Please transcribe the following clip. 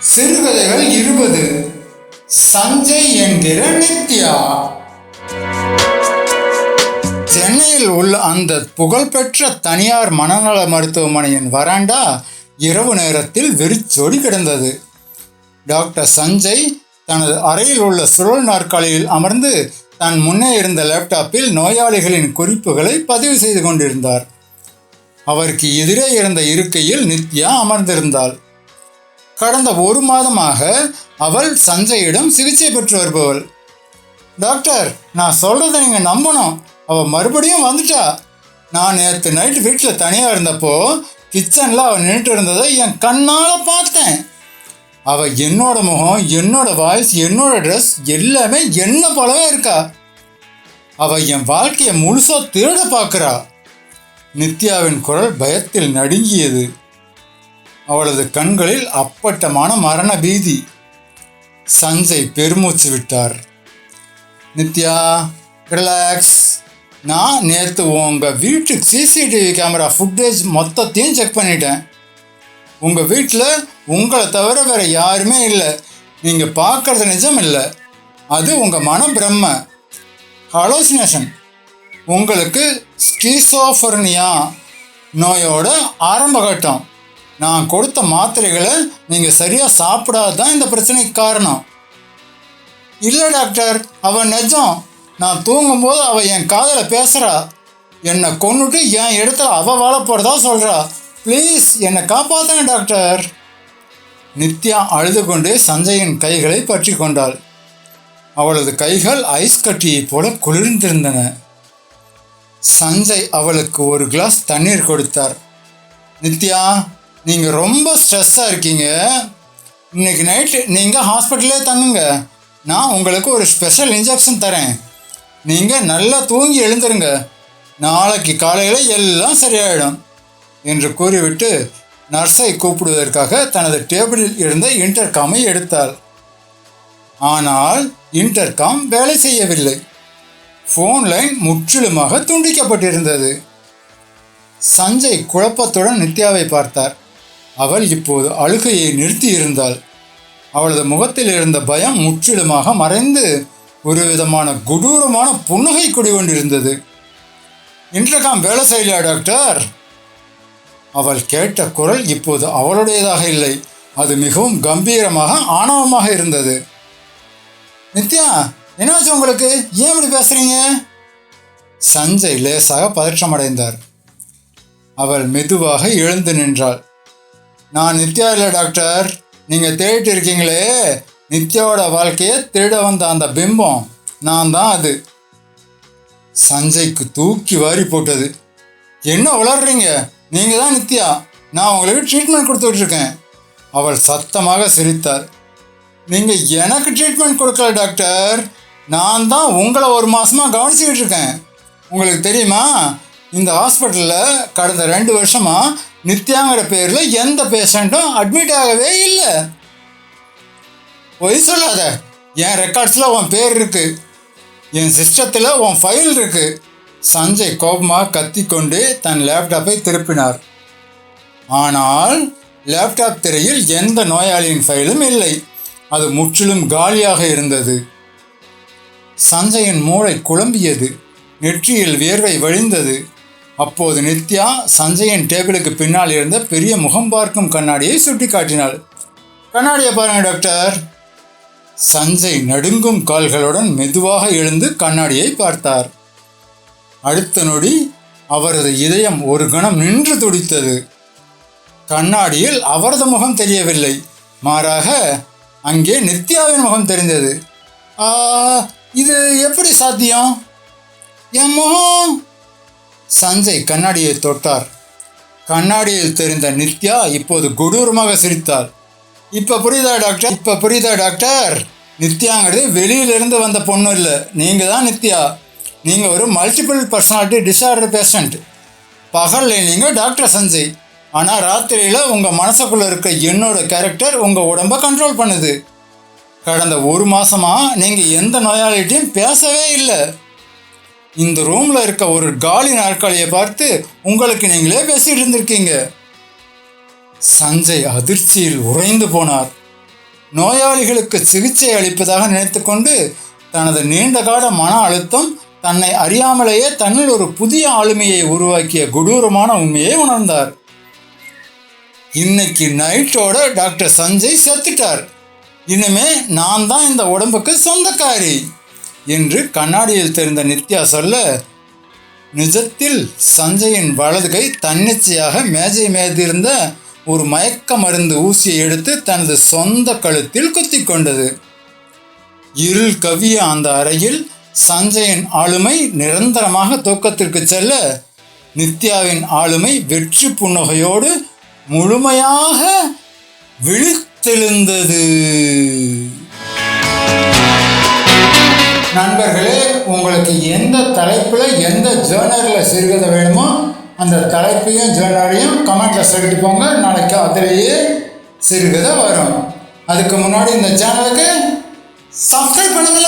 சிறுகதைகள் 20. சஞ்சய் என்கிற நித்யா. சென்னையில் உள்ள அந்த புகழ்பெற்ற தனியார் மனநல மருத்துவமனையின் வராண்டா இரவு நேரத்தில் வெறிச்சோடி கிடந்தது. டாக்டர் சஞ்சய் தனது அறையில் உள்ள சுழல் நாற்காலியில் அமர்ந்து தன் முன்னே இருந்த லேப்டாப்பில் நோயாளிகளின் குறிப்புகளை பதிவு செய்து கொண்டிருந்தார். அவருக்கு எதிரே இருந்த இருக்கையில் நித்யா அமர்ந்திருந்தாள். கடந்த 1 மாதமாக அவள் சஞ்சயிடம் சிகிச்சை பெற்று வருபவள். டாக்டர், நான் சொல்கிறத நீங்கள் நம்பணும், அவள் மறுபடியும் வந்துட்டா. நான் நேற்று நைட்டு வீட்டில் தனியாக இருந்தப்போ கிச்சனில் அவள் நின்றுட்டு இருந்ததை என் கண்ணால் பார்த்தேன். அவள் என்னோட முகம், என்னோட வாய்ஸ், என்னோட ட்ரெஸ் எல்லாமே என்ன போலவே இருக்கா. அவள் என் வாழ்க்கையை முழுசாக திருட பார்க்குறா. நித்யாவின் குரல் பயத்தில் நடுங்கியது. அவளது கண்களில் அப்பட்டமான மரண பீதி. சஞ்சய் பெருமூச்சு விட்டார். நித்யா, ரிலாக்ஸ். நான் நேற்று உங்கள் வீட்டுக்கு சிசிடிவி கேமரா ஃபுட்டேஜ் மொத்தத்தையும் செக் பண்ணிட்டேன். உங்கள் வீட்டில் உங்களை தவிர வேறு யாருமே இல்லை. நீங்கள் பார்க்குறது நிஜம் இல்லை, அது உங்கள் மன பிரம்ம ஹாலோசினேஷன். உங்களுக்கு ஸ்கிசோஃப்ரெனியா நோயோட ஆரம்ப கட்டம். நான் கொடுத்த மாத்திரைகளை நீங்கள் சரியாக சாப்பிடாதான் இந்த பிரச்சனைக்கு காரணம். இல்லை டாக்டர், அவள் நிஜம். நான் தூங்கும்போது அவள் என் காதில் பேசுகிறா. என்னை கொன்னுட்டு என் இடத்துல அவள் வாழ போகிறதா சொல்கிறா. ப்ளீஸ் என்னை காப்பாற்றுங்க டாக்டர். நித்யா அழுது கொண்டே சஞ்சயின் கைகளை பற்றி கொண்டாள். அவளது கைகள் ஐஸ் கட்டியை போல குளிர்ந்திருந்தன. சஞ்சய் அவளுக்கு ஒரு கிளாஸ் தண்ணீர் கொடுத்தார். நித்யா, நீங்கள் ரொம்ப ஸ்ட்ரெஸ்ஸாக இருக்கீங்க. இன்றைக்கி நைட்டு நீங்கள் ஹாஸ்பிட்டலே தங்குங்க. நான் உங்களுக்கு ஒரு ஸ்பெஷல் இன்ஜெக்ஷன் தரேன். நீங்கள் நல்லா தூங்கி எழுந்துருங்க. நாளைக்கு காலையில் எல்லாம் சரியாயிடும் என்று கூறிவிட்டு நர்ஸை கூப்பிடுவதற்காக தனது டேபிளில் இருந்த இன்டர்காமை எடுத்தாள். ஆனால் இன்டர்காம் வேலை செய்யவில்லை. ஃபோன் லைன் முற்றிலுமாக துண்டிக்கப்பட்டிருந்தது. சஞ்சய் குழப்பத்துடன் நித்யாவை பார்த்தார். அவள் இப்போது அழுகையை நிறுத்தி இருந்தாள். அவளது முகத்தில் இருந்த பயம் முற்றிலுமாக மறைந்து ஒரு விதமான கொடூரமான புன்னகை குடிகொண்டிருந்தது. இன்டர்காம் வேலை செய்யலையா டாக்டர்? அவள் கேட்ட குரல் இப்போது அவளுடையதாக இல்லை. அது மிகவும் கம்பீரமாக ஆணவமாக இருந்தது. நித்யா, என்னாச்சு உங்களுக்கு? ஏன் இப்படி பேசுறீங்க? சஞ்சய் லேசாக பதற்றமடைந்தார். அவள் மெதுவாக எழுந்து நின்றாள். நான் நித்யா இல்லை டாக்டர். நீங்கள் தேடிட்டு இருக்கீங்களே, நித்யாவோட வாழ்க்கையை திருட வந்த அந்த பிம்பம் நான் தான். அது சஞ்சய்க்கு தூக்கி வாரி போட்டது. என்ன உளர்றீங்க? நீங்கள் தான் நித்யா. நான் உங்களுக்கு ட்ரீட்மெண்ட் கொடுத்துட்ருக்கேன். அவள் சத்தமாக சிரித்தார். நீங்கள் எனக்கு ட்ரீட்மெண்ட் கொடுக்கல டாக்டர். நான் தான் உங்களை 1 மாதமாக கவனிச்சுக்கிட்டு இருக்கேன். உங்களுக்கு தெரியுமா, இந்த ஹாஸ்பிட்டலில் கடந்த 2 வருஷமாக நித்யாங்கிற பேரில் எந்த பேஷண்ட்டும் அட்மிட் ஆகவே இல்லை. பொய் சொல்லாத. என் ரெக்கார்ட்ஸில் உன் பேர் இருக்குது, என் சிஸ்டத்தில் உன் ஃபைல் இருக்குது. சஞ்சய் கோபமாக கத்திக்கொண்டு தன் லேப்டாப்பை திருப்பினார். ஆனால் லேப்டாப் திரையில் எந்த நோயாளியின் ஃபைலும் இல்லை. அது முற்றிலும் காலியாக இருந்தது. சஞ்சயின் மூளை குழம்பியது. நெற்றியில் வியர்வை வழிந்தது. அப்போது நித்யா சஞ்சயின் டேபிளுக்கு பின்னால் இருந்த பெரிய முகம் பார்க்கும் கண்ணாடியை சுட்டி காட்டினாள். கண்ணாடியை பாருங்க டாக்டர். சஞ்சய் நடுங்கும் கால்களுடன் மெதுவாக எழுந்து கண்ணாடியை பார்த்தார். அடுத்த நொடி அவரது இதயம் ஒரு கணம் நின்று துடித்தது. கண்ணாடியில் அவரது முகம் தெரியவில்லை, மாறாக அங்கே நித்யாவின் முகம் தெரிந்தது. இது எப்படி சாத்தியம்? என் முகம். சஞ்சய் கண்ணாடியை தொட்டார். கண்ணாடியில் தெரிந்த நித்யா இப்போது கொடூரமாக சிரித்தாள். இப்போ புரியுதா டாக்டர்? நித்யாங்கிறது வெளியிலிருந்து வந்த பொண்ணு இல்லை, நீங்கள் தான் நித்யா. நீங்கள் ஒரு மல்டிபிள் பர்சனாலிட்டி டிஸார்டர் பேஷண்ட். பகலில் நீங்கள் டாக்டர் சஞ்சய், ஆனால் ராத்திரியில் உங்கள் மனசுக்குள்ளே இருக்க என்னோட கேரக்டர் உங்கள் உடம்பை கண்ட்ரோல் பண்ணுது. கடந்த 1 மாதமாக நீங்கள் எந்த நோயாளிகிட்டையும் பேசவே இல்லை. இந்த ரூமில் இருக்க ஒரு காலி நாற்காலியை பார்த்து உங்களுக்கு நீங்களே பேசிகிட்டு இருந்திருக்கீங்க. சஞ்சய் அதிர்ச்சியில் உறைந்து போனார். நோயாளிகளுக்கு சிகிச்சை அளிப்பதாக நினைத்துக்கொண்டு தனது நீண்டகால மன அழுத்தம் தன்னை அறியாமலேயே தன்னில் ஒரு புதிய ஆளுமையை உருவாக்கிய கொடூரமான உண்மையை உணர்ந்தார். இன்னைக்கு நைட்டோட டாக்டர் சஞ்சய் செத்துட்டார், இனிமே நான் தான் இந்த உடம்புக்கு சொந்தக்காரி என்று கண்ணாடியில் தெரிந்த நித்யா சொல்ல, நிஜத்தில் சஞ்சயின் வலது கை தன்னிச்சையாக மேஜை மீதிருந்த ஒரு மயக்க மருந்து ஊசியை எடுத்து தனது சொந்த கழுத்தில் குத்தி கொண்டது. இருள் கவிய அந்த அறையில் சஞ்சயின் ஆளுமை நிரந்தரமாக தூக்கத்திற்கு செல்ல, நித்யாவின் ஆளுமை வெற்றி புன்னகையோடு முழுமையாக விழித்தெழுந்தது. நண்பர்களே, உங்களுக்கு எந்த தலைப்பில் எந்த ஜேர்னலில் சிறுகதை வேணுமோ அந்த தலைப்பையும் ஜேர்னலையும் கமெண்ட்டில் சொல்லிட்டு போங்க. நாளைக்கு அதிலேயே சிறுகதை வரும். அதுக்கு முன்னாடி இந்த சேனலுக்கு சப்ஸ்கிரைப் பண்ணுங்க.